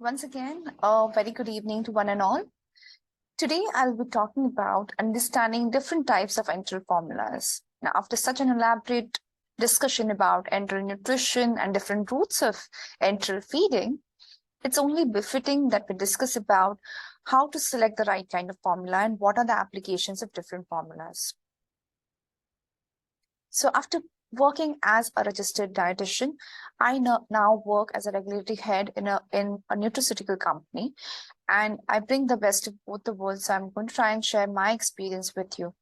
Once again, a very good evening to one and all. Today, I'll be talking about understanding different types of enteral formulas. Now, after such an elaborate discussion about enteral nutrition and different routes of enteral feeding, it's only befitting that we discuss about how to select the right kind of formula and what are the applications of different formulas. So after working as a registered dietitian, I now work as a regulatory head in a nutraceutical company, and I bring the best of both the worlds. So I'm going to try and share my experience with you.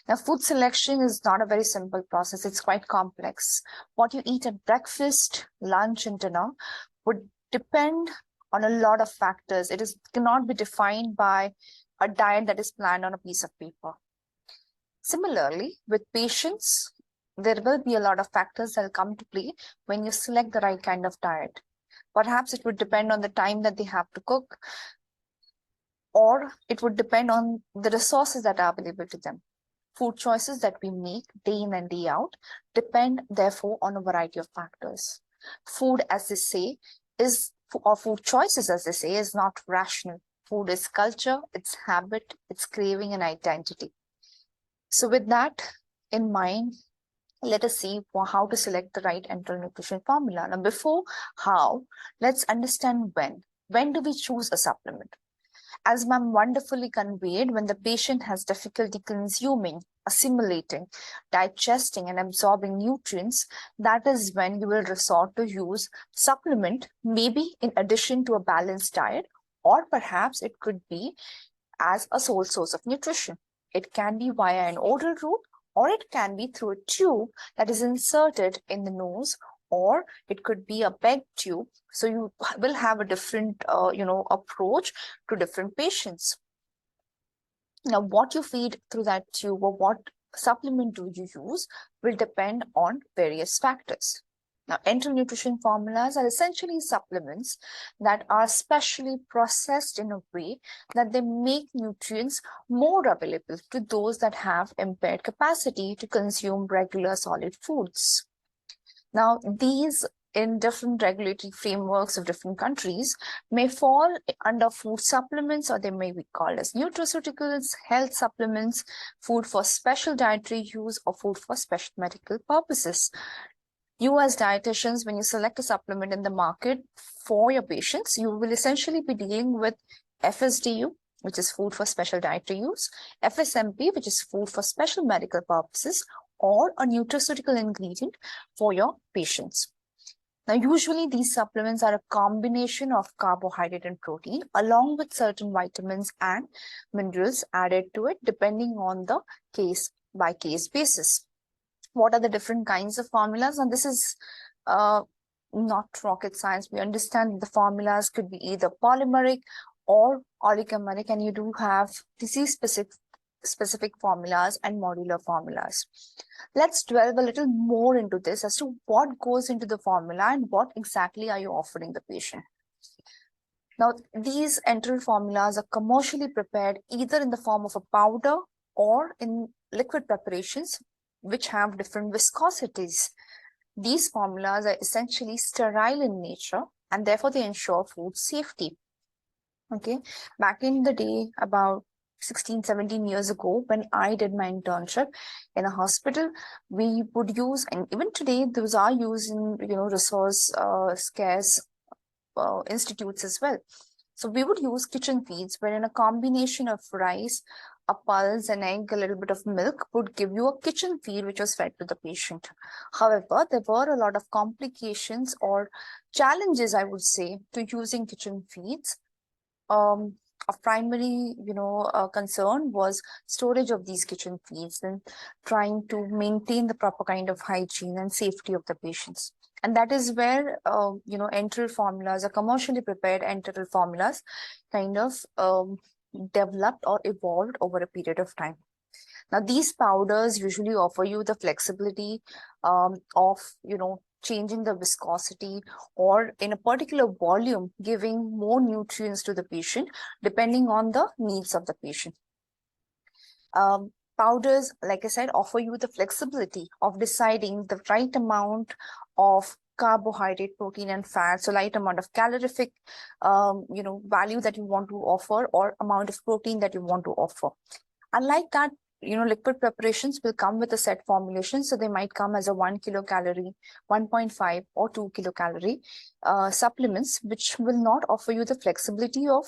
Now, food selection is not a very simple process. It's quite complex. What you eat at breakfast, lunch, and dinner would depend on a lot of factors. Cannot be defined by a diet that is planned on a piece of paper. Similarly, with patients, there will be a lot of factors that will come to play when you select the right kind of diet. Perhaps it would depend on the time that they have to cook, or it would depend on the resources that are available to them. Food choices that we make day in and day out depend, therefore, on a variety of factors. Food, as they say, or food choices, as they say, is not rational. Food is culture, it's habit, it's craving and identity. So with that in mind, let us see how to select the right enteral nutrition formula. Now, before how, let's understand when. When do we choose a supplement? As ma'am wonderfully conveyed, when the patient has difficulty consuming, assimilating, digesting, and absorbing nutrients, that is when you will resort to use supplement, maybe in addition to a balanced diet, or perhaps it could be as a sole source of nutrition. It can be via an oral route, or it can be through a tube that is inserted in the nose, or it could be a PEG tube. So you will have a different, approach to different patients. Now, what you feed through that tube or what supplement do you use will depend on various factors. Now, enteral nutrition formulas are essentially supplements that are specially processed in a way that they make nutrients more available to those that have impaired capacity to consume regular solid foods. Now, these in different regulatory frameworks of different countries may fall under food supplements, or they may be called as nutraceuticals, health supplements, food for special dietary use, or food for special medical purposes. You as dietitians, when you select a supplement in the market for your patients, you will essentially be dealing with FSDU, which is food for special dietary use, FSMP, which is food for special medical purposes, or a nutraceutical ingredient for your patients. Now, usually these supplements are a combination of carbohydrate and protein, along with certain vitamins and minerals added to it, depending on the case-by-case basis. What are the different kinds of formulas? And this is not rocket science. We understand the formulas could be either polymeric or oligomeric, and you do have disease-specific formulas and modular formulas. Let's delve a little more into this as to what goes into the formula and what exactly are you offering the patient. Now, these enteral formulas are commercially prepared either in the form of a powder or in liquid preparations, which have different viscosities. These formulas are essentially sterile in nature, and therefore they ensure food safety. Okay, back in the day, about 16, 17 years ago, when I did my internship in a hospital, we would use, and even today, those are used in, resource scarce institutes as well. So we would use kitchen feeds, wherein a combination of rice, a pulse, an egg, a little bit of milk would give you a kitchen feed which was fed to the patient. However, there were a lot of complications or challenges, I would say, to using kitchen feeds. A primary, concern was storage of these kitchen feeds and trying to maintain the proper kind of hygiene and safety of the patients. And that is where, enteral formulas, or commercially prepared enteral formulas, kind of developed or evolved over a period of time. Now, these powders usually offer you the flexibility of, changing the viscosity, or in a particular volume, giving more nutrients to the patient, depending on the needs of the patient. Powders, like I said, offer you the flexibility of deciding the right amount of carbohydrate, protein, and fat. So light amount of calorific, value that you want to offer, or amount of protein that you want to offer. Unlike that, liquid preparations will come with a set formulation. So they might come as a 1 kilocalorie, 1.5 or 2 kilocalorie supplements, which will not offer you the flexibility of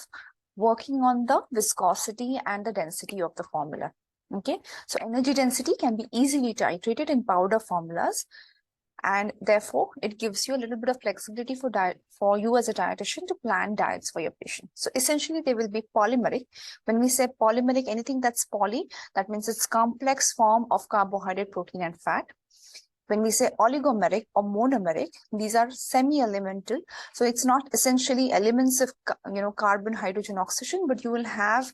working on the viscosity and the density of the formula. Okay, so energy density can be easily titrated in powder formulas, and therefore it gives you a little bit of flexibility for you as a dietitian to plan diets for your patient. So essentially they will be polymeric. When we say polymeric, anything that's poly, that means it's complex form of carbohydrate, protein, and fat. When we say oligomeric or monomeric, these are semi-elemental. So it's not essentially elements of carbon, hydrogen, oxygen, but you will have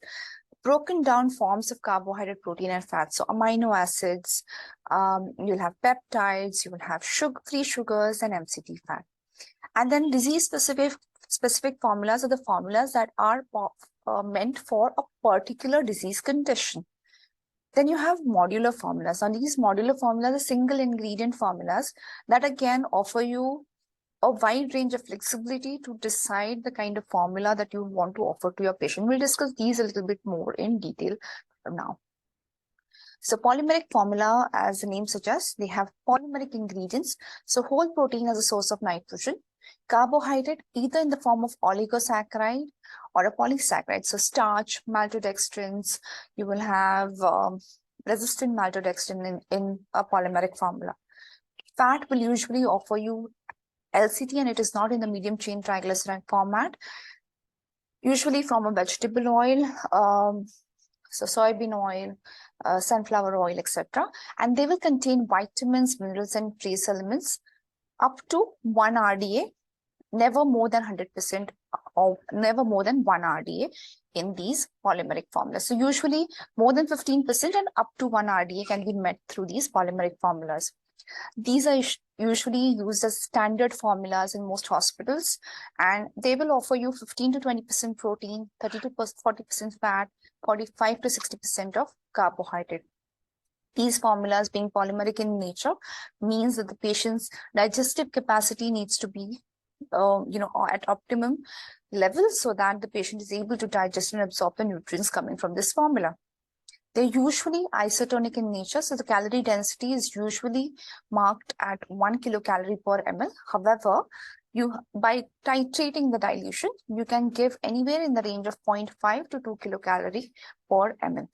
broken down forms of carbohydrate, protein, and fat. So amino acids, you'll have peptides, you will have free sugars, and MCT fat. And then disease-specific formulas are the formulas that are meant for a particular disease condition. Then you have modular formulas. Now, these modular formulas are single ingredient formulas that again offer you a wide range of flexibility to decide the kind of formula that you want to offer to your patient. We'll discuss these a little bit more in detail now. So polymeric formula, as the name suggests, they have polymeric ingredients. So whole protein as a source of nitrogen, carbohydrate either in the form of oligosaccharide or a polysaccharide. So starch, maltodextrins, you will have resistant maltodextrin in a polymeric formula. Fat will usually offer you LCT, and it is not in the medium chain triglyceride format, usually from a vegetable oil, so soybean oil, sunflower oil, etc. And they will contain vitamins, minerals, and trace elements up to 1 RDA, never more than 100% or never more than 1 RDA in these polymeric formulas. So usually more than 15% and up to 1 RDA can be met through these polymeric formulas. These are usually used as standard formulas in most hospitals, and they will offer you 15 to 20% protein, 30 to 40% fat, 45 to 60% of carbohydrate. These formulas, being polymeric in nature, means that the patient's digestive capacity needs to be at optimum level so that the patient is able to digest and absorb the nutrients coming from this formula. They're usually isotonic in nature, so the calorie density is usually marked at 1 kilocalorie per ml. However, by titrating the dilution, you can give anywhere in the range of 0.5 to 2 kilocalorie per ml.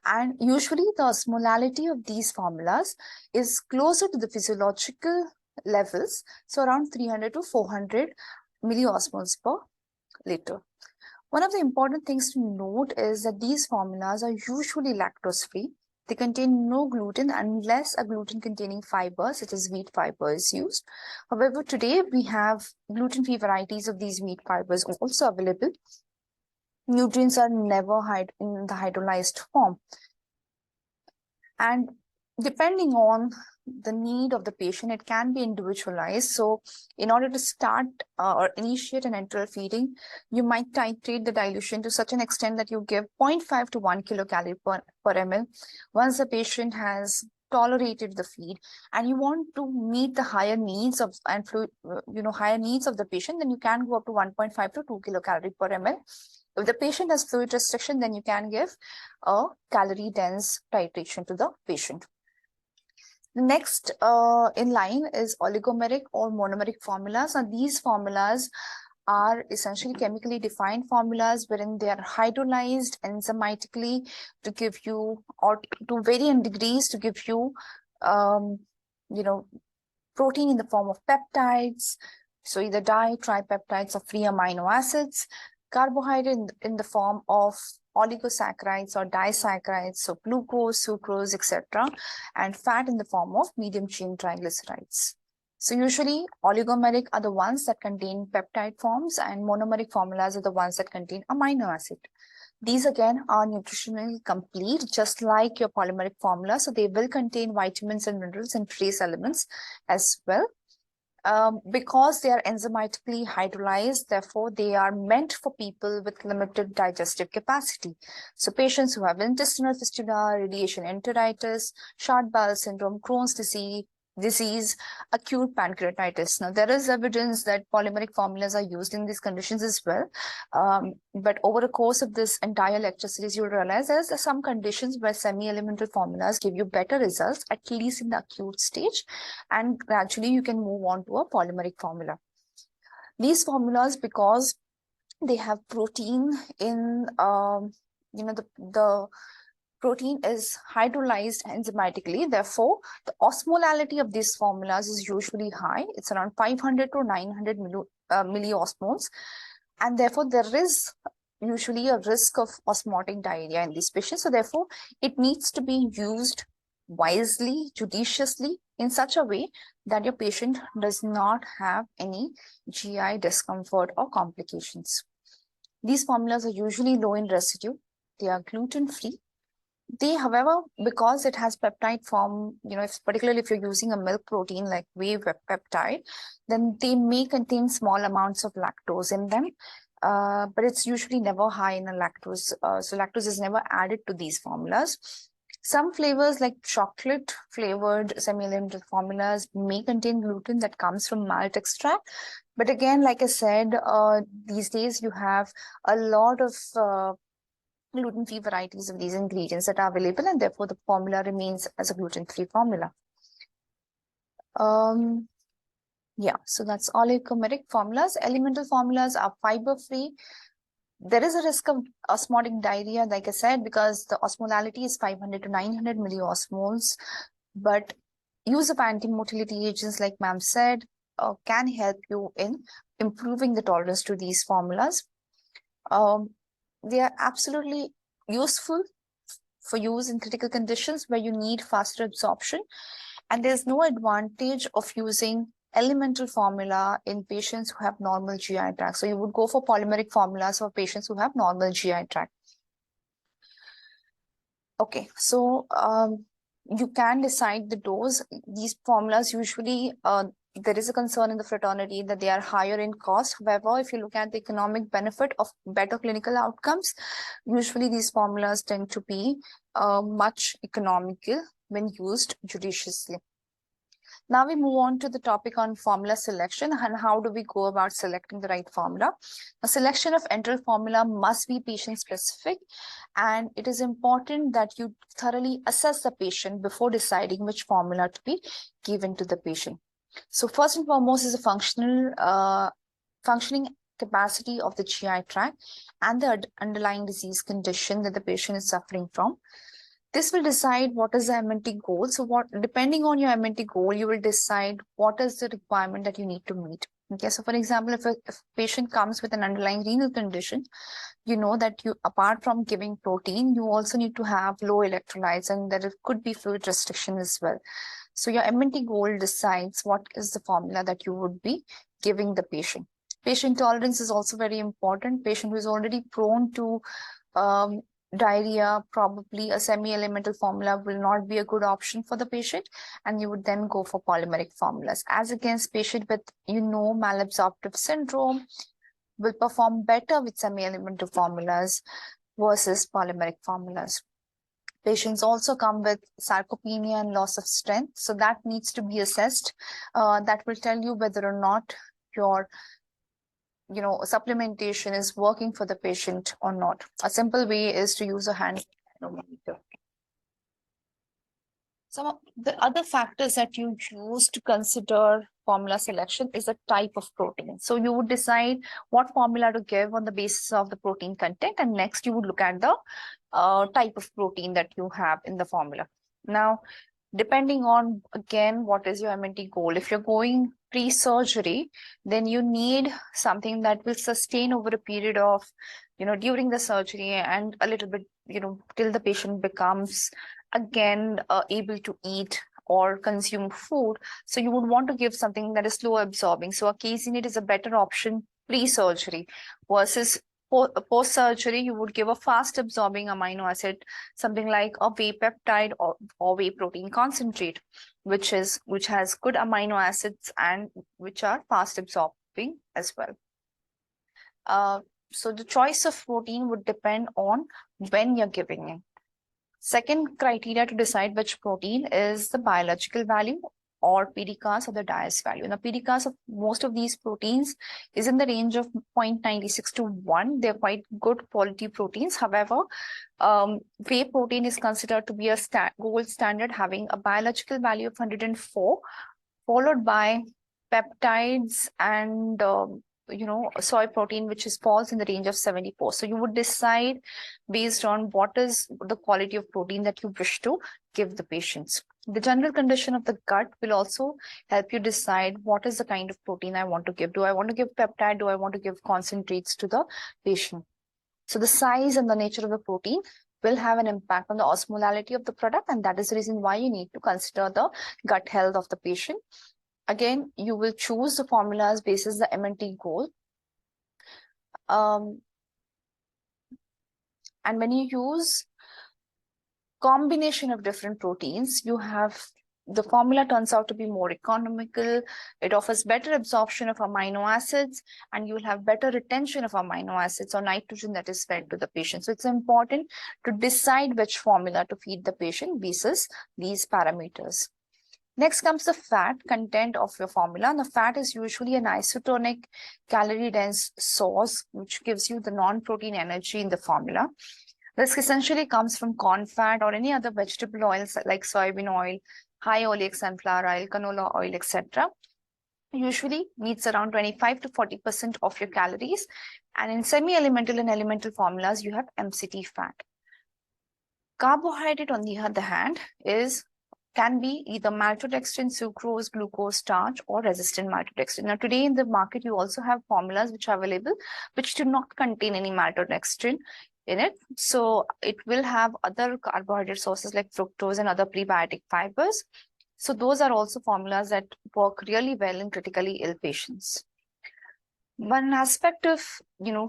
And usually the osmolality of these formulas is closer to the physiological levels, so around 300 to 400 milliosmoles per liter. One of the important things to note is that these formulas are usually lactose-free. They contain no gluten unless a gluten-containing fiber, such as wheat fiber, is used. However, today we have gluten-free varieties of these wheat fibers also available. Nutrients are never in the hydrolyzed form. And depending on the need of the patient, it can be individualized. So in order to start or initiate an enteral feeding, you might titrate the dilution to such an extent that you give 0.5 to 1 kilocalorie per ml. Once the patient has tolerated the feed and you want to meet the higher needs of the patient, then you can go up to 1.5 to 2 kilocalorie per ml. If the patient has fluid restriction, then you can give a calorie dense titration to the patient. The next in line is oligomeric or monomeric formulas. And these formulas are essentially chemically defined formulas wherein they are hydrolyzed enzymatically to give you, or to varying degrees, to give you, protein in the form of peptides. So either tripeptides or free amino acids, carbohydrate in the form of oligosaccharides or disaccharides, so glucose, sucrose, etc., and fat in the form of medium chain triglycerides. So usually oligomeric are the ones that contain peptide forms, and monomeric formulas are the ones that contain amino acid. These again are nutritionally complete, just like your polymeric formula. So they will contain vitamins and minerals and trace elements as well. Because they are enzymatically hydrolyzed, therefore they are meant for people with limited digestive capacity. So patients who have intestinal fistula, radiation enteritis, short bowel syndrome, Crohn's disease, disease, acute pancreatitis. Now, there is evidence that polymeric formulas are used in these conditions as well. But over the course of this entire lecture series, you'll realize there's some conditions where semi-elemental formulas give you better results, at least in the acute stage, and gradually you can move on to a polymeric formula. These formulas, because they have protein in, the protein is hydrolyzed enzymatically. Therefore, the osmolality of these formulas is usually high. It's around 500 to 900 milliosmoles. And therefore, there is usually a risk of osmotic diarrhea in these patients. So therefore, it needs to be used wisely, judiciously, in such a way that your patient does not have any GI discomfort or complications. These formulas are usually low in residue. They are gluten-free. They, however, because it has peptide form, particularly if you're using a milk protein like whey peptide, then they may contain small amounts of lactose in them, but it's usually never high in a lactose. So lactose is never added to these formulas. Some flavors like chocolate flavored semi-elemental formulas may contain gluten that comes from malt extract. But again, like I said, these days you have a lot of gluten-free varieties of these ingredients that are available, and therefore the formula remains as a gluten-free formula. Yeah, so that's oligomeric formulas. Elemental formulas are fiber-free. There is a risk of osmotic diarrhea, like I said, because the osmolality is 500 to 900 milliosmoles. But use of anti-motility agents, like ma'am said, can help you in improving the tolerance to these formulas. They are absolutely useful for use in critical conditions where you need faster absorption. And there's no advantage of using elemental formula in patients who have normal GI tract. So you would go for polymeric formulas for patients who have normal GI tract. Okay, so you can decide the dose. These formulas usually, there is a concern in the fraternity that they are higher in cost. However, if you look at the economic benefit of better clinical outcomes, usually these formulas tend to be much economical when used judiciously. Now we move on to the topic on formula selection and how do we go about selecting the right formula. A selection of enteral formula must be patient specific, and it is important that you thoroughly assess the patient before deciding which formula to be given to the patient. So first and foremost is a functioning capacity of the GI tract and the underlying disease condition that the patient is suffering from. This will decide what is the MNT goal. So depending on your MNT goal, you will decide what is the requirement that you need to meet. Okay, so for example, if a patient comes with an underlying renal condition, you know that you, apart from giving protein, you also need to have low electrolytes, and that it could be fluid restriction as well. So your MNT goal decides what is the formula that you would be giving the patient. Patient tolerance is also very important. Patient who is already prone to diarrhea, probably a semi-elemental formula will not be a good option for the patient, and you would then go for polymeric formulas. As against patient with, malabsorptive syndrome will perform better with semi-elemental formulas versus polymeric formulas. Patients also come with sarcopenia and loss of strength, so that needs to be assessed. That will tell you whether or not your supplementation is working for the patient or not. A simple way is to use a hand manometer. Some of the other factors that you use to consider formula selection is the type of protein. So you would decide what formula to give on the basis of the protein content, and next you would look at the type of protein that you have in the formula. Now, depending on, again, what is your MNT goal. If you're going pre-surgery, then you need something that will sustain over a period of, during the surgery and a little bit, till the patient becomes again able to eat or consume food. So you would want to give something that is slow absorbing. So a caseinate is a better option pre-surgery versus post-surgery. You would give a fast absorbing amino acid, something like a whey peptide or whey protein concentrate, which has good amino acids and which are fast absorbing as well. So the choice of protein would depend on when you're giving it. Second criteria to decide which protein is the biological value. or PDCAS or the DIAS value. Now, PDCAS of most of these proteins is in the range of 0.96 to 1. They're quite good quality proteins. However, whey protein is considered to be a gold standard, having a biological value of 104, followed by peptides and soy protein, which falls in the range of 74. So you would decide based on what is the quality of protein that you wish to give the patients. The general condition of the gut will also help you decide what is the kind of protein I want to give. Do I want to give peptide? Do I want to give concentrates to the patient? So the size and the nature of the protein will have an impact on the osmolality of the product, and that is the reason why you need to consider the gut health of the patient. Again, you will choose the formulas basis the MNT goal. And when you use combination of different proteins, the formula turns out to be more economical. It offers better absorption of amino acids, and you will have better retention of amino acids or nitrogen that is fed to the patient. So it's important to decide which formula to feed the patient basis these parameters. Next comes the fat content of your formula. The fat is usually an isotonic, calorie-dense source, which gives you the non-protein energy in the formula. This essentially comes from corn fat or any other vegetable oils like soybean oil, high oleic sunflower oil, canola oil, etc. Usually meets around 25 to 40% of your calories. And in semi-elemental and elemental formulas, you have MCT fat. Carbohydrate, on the other hand, can be either maltodextrin, sucrose, glucose, starch, or resistant maltodextrin. Now, today in the market, you also have formulas which are available, which do not contain any maltodextrin in it. So it will have other carbohydrate sources like fructose and other prebiotic fibers. So those are also formulas that work really well in critically ill patients. One aspect of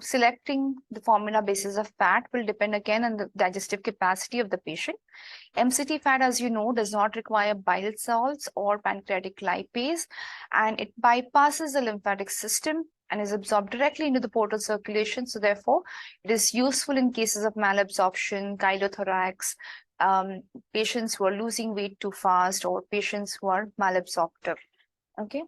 selecting the formula basis of fat will depend again on the digestive capacity of the patient. MCT fat, as you know, does not require bile salts or pancreatic lipase, and it bypasses the lymphatic system and is absorbed directly into the portal circulation. So therefore, it is useful in cases of malabsorption, chylothorax, patients who are losing weight too fast, or patients who are malabsorptive. Okay.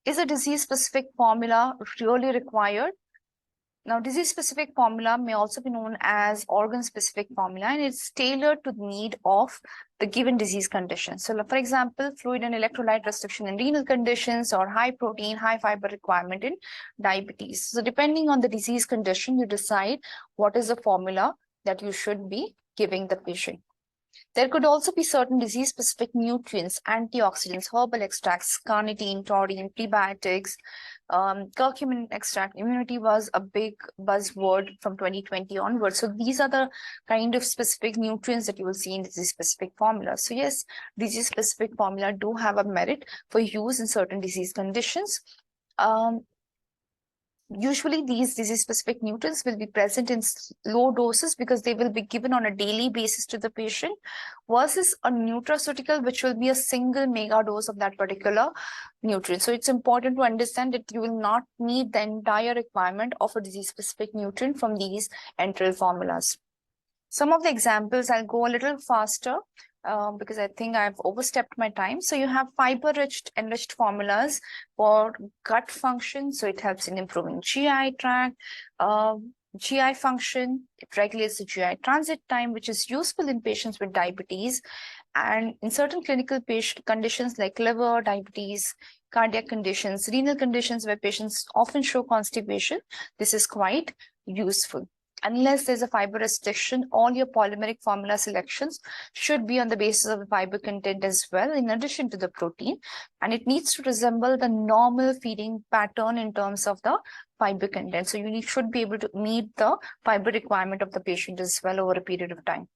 Is a disease-specific formula really required? Now, disease-specific formula may also be known as organ-specific formula, and it's tailored to the need of the given disease condition. So, for example, fluid and electrolyte restriction in renal conditions, or high protein, high fiber requirement in diabetes. So, depending on the disease condition, you decide what is the formula that you should be giving the patient. There could also be certain disease-specific nutrients, antioxidants, herbal extracts, carnitine, taurine, prebiotics. Curcumin extract immunity was a big buzzword from 2020 onwards. So these are the kind of specific nutrients that you will see in disease-specific formula. So yes, disease-specific formula do have a merit for use in certain disease conditions. Usually these disease-specific nutrients will be present in low doses because they will be given on a daily basis to the patient, versus a nutraceutical, which will be a single mega dose of that particular nutrient. So it's important to understand that you will not need the entire requirement of a disease-specific nutrient from these enteral formulas. Some of the examples, I'll go a little faster because I think I've overstepped my time. So you have fiber-rich, enriched formulas for gut function. So it helps in improving GI tract, GI function. It regulates the GI transit time, which is useful in patients with diabetes. And in certain clinical patient conditions like liver, diabetes, cardiac conditions, renal conditions where patients often show constipation, this is quite useful. Unless there's a fiber restriction, all your polymeric formula selections should be on the basis of the fiber content as well, in addition to the protein. And it needs to resemble the normal feeding pattern in terms of the fiber content. So you should be able to meet the fiber requirement of the patient as well over a period of time.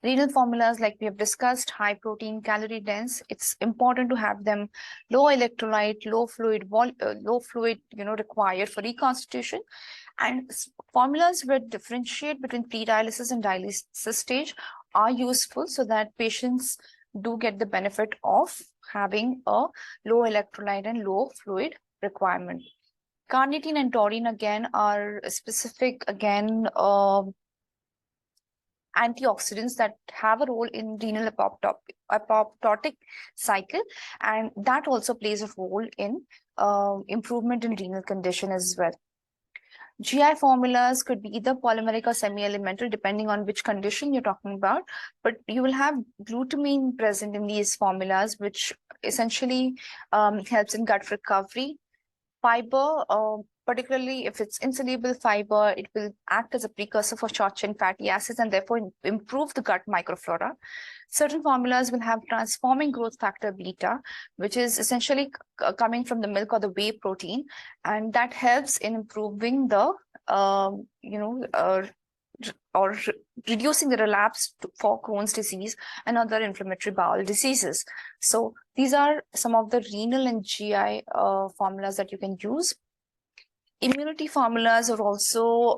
Renal formulas, like we have discussed, high protein, calorie dense. It's important to have them low electrolyte, low fluid required for reconstitution. And formulas that differentiate between pre-dialysis and dialysis stage are useful so that patients do get the benefit of having a low electrolyte and low fluid requirement. Carnitine and taurine again are specific antioxidants that have a role in renal apoptotic cycle, and that also plays a role in improvement in renal condition as well. GI formulas could be either polymeric or semi-elemental, depending on which condition you're talking about. But you will have glutamine present in these formulas, which essentially helps in gut recovery. Fiber, particularly if it's insoluble fiber, it will act as a precursor for short-chain fatty acids and therefore improve the gut microflora. Certain formulas will have transforming growth factor beta, which is essentially coming from the milk or the whey protein, and that helps in improving the, or reducing the relapse for Crohn's disease and other inflammatory bowel diseases. So these are some of the renal and GI formulas that you can use. Immunity formulas are also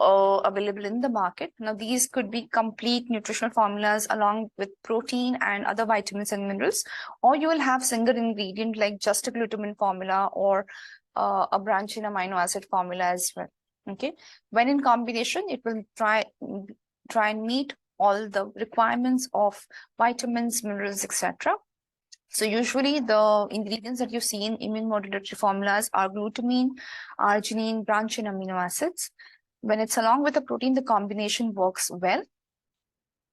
available in the market. Now, these could be complete nutritional formulas along with protein and other vitamins and minerals, or you will have single ingredient like just a glutamine formula or a branching amino acid formula as well. Okay, when in combination, it will try and meet all the requirements of vitamins, minerals, etc. So usually the ingredients that you see in immune modulatory formulas are glutamine, arginine, branching amino acids. When it's along with the protein, the combination works well.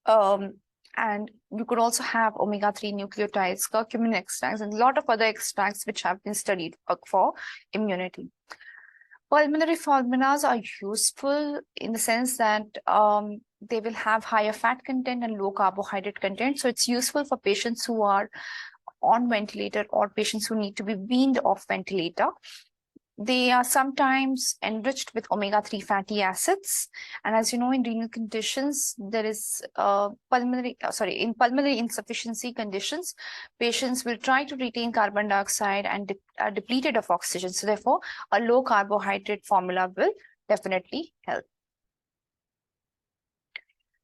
And you could also have omega-3 nucleotides, curcumin extracts, and a lot of other extracts which have been studied for immunity. Pulmonary formulas are useful in the sense that they will have higher fat content and low carbohydrate content. So it's useful for patients who are on ventilator or patients who need to be weaned off ventilator. They are sometimes enriched with omega-3 fatty acids. And as you know, in renal conditions, there is in pulmonary insufficiency conditions, patients will try to retain carbon dioxide and are depleted of oxygen. So therefore, a low carbohydrate formula will definitely help.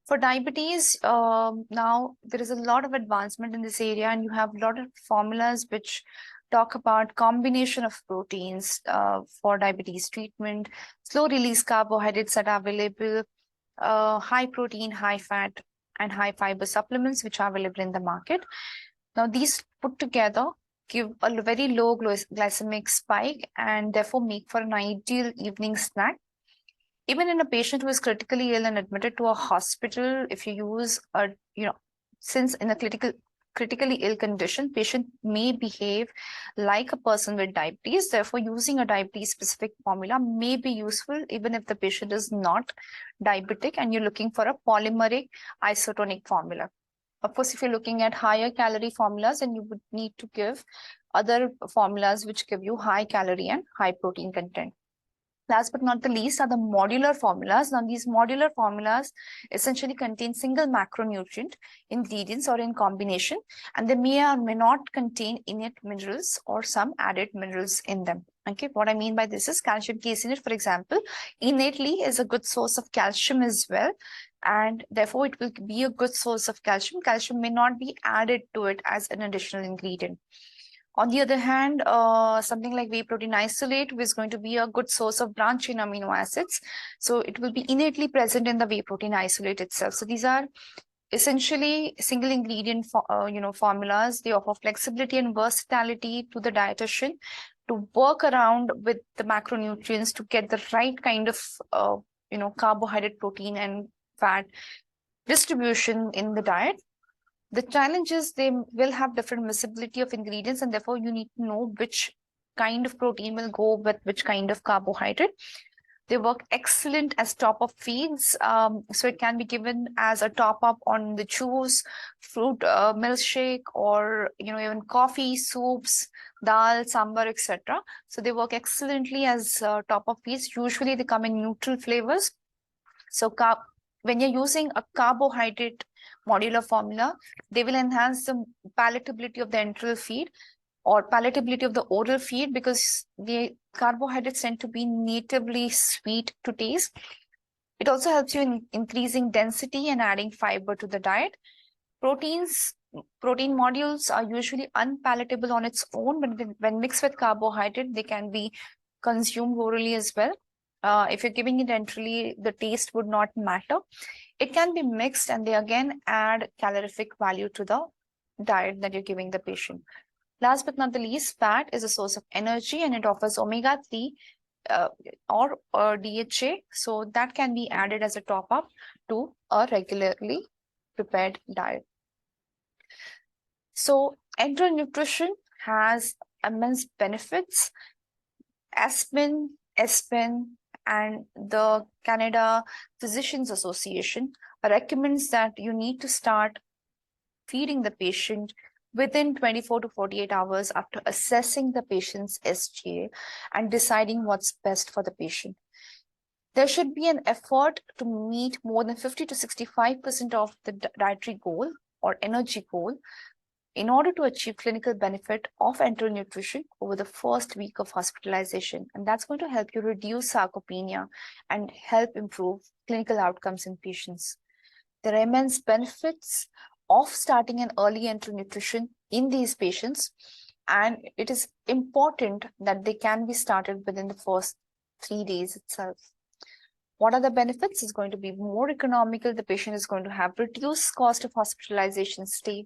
For diabetes, now there is a lot of advancement in this area, and you have a lot of formulas which talk about combination of proteins for diabetes treatment, slow release carbohydrates that are available, high protein, high fat, and high fiber supplements which are available in the market. Now, these put together give a very low glycemic spike and therefore make for an ideal evening snack. Even in a patient who is critically ill and admitted to a hospital, if you use since in a critically ill condition, patient may behave like a person with diabetes. Therefore, using a diabetes-specific formula may be useful even if the patient is not diabetic and you're looking for a polymeric isotonic formula. Of course, if you're looking at higher calorie formulas, then you would need to give other formulas which give you high calorie and high protein content. Last but not the least are the modular formulas. Now, these modular formulas essentially contain single macronutrient ingredients or in combination, and they may or may not contain innate minerals or some added minerals in them. Okay, what I mean by this is calcium caseinate, for example, innately is a good source of calcium as well, and therefore it will be a good source of calcium. Calcium may not be added to it as an additional ingredient. On the other hand, something like whey protein isolate is going to be a good source of branched-chain amino acids. So it will be innately present in the whey protein isolate itself. So these are essentially single ingredient formulas. They offer flexibility and versatility to the dietitian to work around with the macronutrients to get the right kind of carbohydrate, protein, and fat distribution in the diet. The challenge is they will have different miscibility of ingredients, and therefore you need to know which kind of protein will go with which kind of carbohydrate. They work excellent as top-up feeds. So it can be given as a top-up on the juice, fruit milkshake, or even coffee, soups, dal, sambar, etc. So they work excellently as top-up feeds. Usually they come in neutral flavors. So when you're using a carbohydrate modular formula, they will enhance the palatability of the enteral feed or palatability of the oral feed, because the carbohydrates tend to be natively sweet to taste. It also helps you in increasing density and adding fiber to the diet. Protein modules are usually unpalatable on its own, but when mixed with carbohydrate, they can be consumed orally as well. If you're giving it enterally, the taste would not matter. It can be mixed, and they again add calorific value to the diet that you're giving the patient. Last but not the least, fat is a source of energy, and it offers omega-3 or DHA. So that can be added as a top-up to a regularly prepared diet. So enteral nutrition has immense benefits. ESPN, and the Canada Physicians Association recommends that you need to start feeding the patient within 24 to 48 hours after assessing the patient's SGA and deciding what's best for the patient. There should be an effort to meet more than 50 to 65% of the dietary goal or energy goal in order to achieve clinical benefit of enteral nutrition over the first week of hospitalization. And that's going to help you reduce sarcopenia and help improve clinical outcomes in patients. There are immense benefits of starting an early enteral nutrition in these patients, and it is important that they can be started within the first 3 days itself. What are the benefits? Is going to be more economical. The patient is going to have reduced cost of hospitalization stay.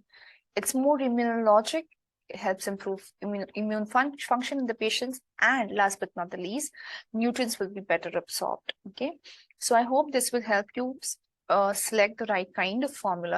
It's more immunologic. It helps improve immune function in the patients. And last but not the least, nutrients will be better absorbed. Okay. So I hope this will help you select the right kind of formula